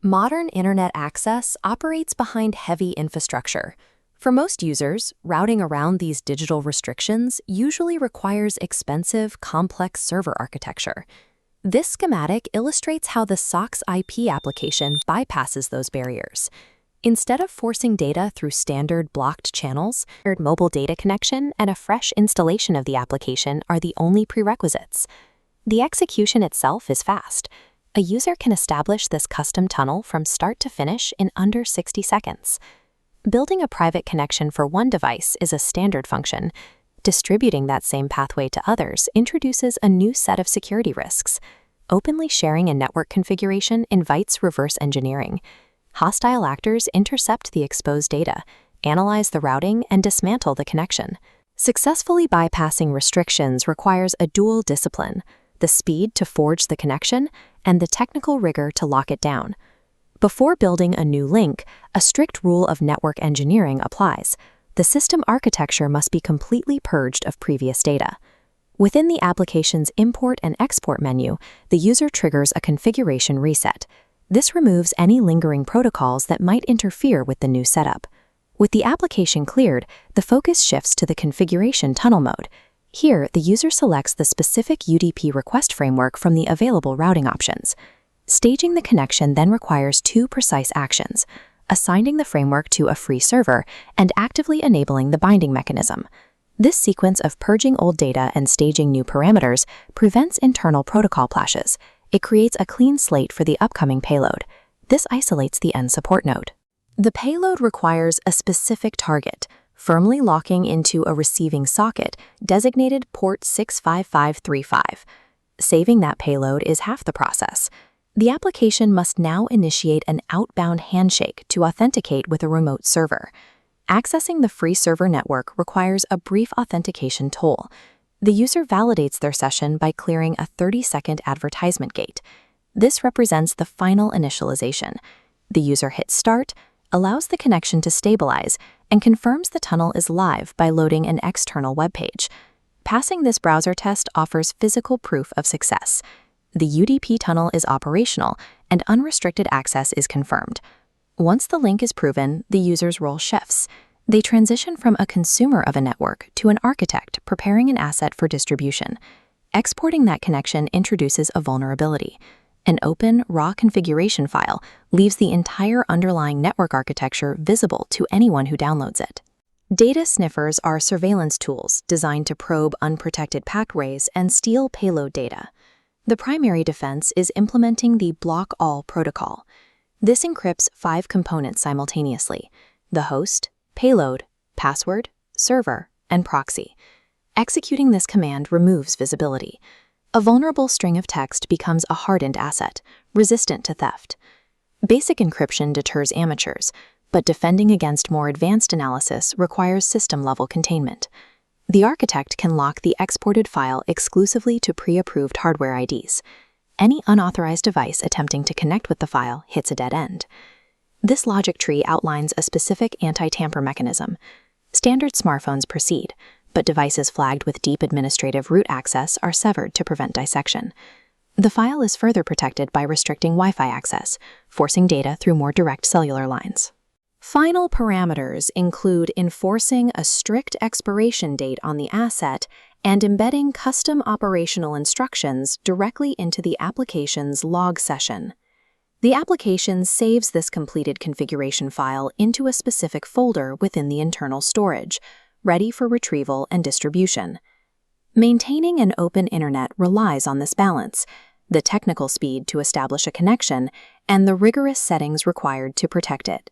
Modern internet access operates behind heavy infrastructure. For most users, routing around these digital restrictions usually requires expensive, complex server architecture. This schematic illustrates how the SocksIP application bypasses those barriers. Instead of forcing data through standard blocked channels, a mobile data connection and a fresh installation of the application are the only prerequisites. The execution itself is fast. A user can establish this custom tunnel from start to finish in under 60 seconds. Building a private connection for one device is a standard function. Distributing that same pathway to others introduces a new set of security risks. Openly sharing a network configuration invites reverse engineering. Hostile actors intercept the exposed data, analyze the routing, and dismantle the connection. Successfully bypassing restrictions requires a dual discipline: the speed to forge the connection and the technical rigor to lock it down. Before building a new link, a strict rule of network engineering applies. The system architecture must be completely purged of previous data. Within the application's import and export menu, the user triggers a configuration reset. This removes any lingering protocols that might interfere with the new setup. With the application cleared, the focus shifts to the configuration tunnel mode. Here, the user selects the specific UDP request framework from the available routing options. Staging the connection then requires two precise actions: assigning the framework to a free server and actively enabling the binding mechanism. This sequence of purging old data and staging new parameters prevents internal protocol clashes. It creates a clean slate for the upcoming payload. This isolates the end support node. The payload requires a specific target, firmly locking into a receiving socket designated port 65535. Saving that payload is half the process. The application must now initiate an outbound handshake to authenticate with a remote server. Accessing the free server network requires a brief authentication toll. The user validates their session by clearing a 30-second advertisement gate. This represents the final initialization. The user hits start, allows the connection to stabilize, and confirms the tunnel is live by loading an external web page. Passing this browser test offers physical proof of success. The UDP tunnel is operational, and unrestricted access is confirmed. Once the link is proven, the user's role shifts. They transition from a consumer of a network to an architect preparing an asset for distribution. Exporting that connection introduces a vulnerability. An open, raw configuration file leaves the entire underlying network architecture visible to anyone who downloads it. Data sniffers are surveillance tools designed to probe unprotected pathways and steal payload data. The primary defense is implementing the block all protocol. This encrypts 5 components simultaneously: the host, payload, password, server, and proxy. Executing this command removes visibility. A vulnerable string of text becomes a hardened asset, resistant to theft. Basic encryption deters amateurs, but defending against more advanced analysis requires system-level containment. The architect can lock the exported file exclusively to pre-approved hardware IDs. Any unauthorized device attempting to connect with the file hits a dead end. This logic tree outlines a specific anti-tamper mechanism. Standard smartphones proceed, but devices flagged with deep administrative root access are severed to prevent dissection. The file is further protected by restricting Wi-Fi access, forcing data through more direct cellular lines. Final parameters include enforcing a strict expiration date on the asset and embedding custom operational instructions directly into the application's log session. The application saves this completed configuration file into a specific folder within the internal storage, ready for retrieval and distribution. Maintaining an open internet relies on this balance: the technical speed to establish a connection and the rigorous settings required to protect it.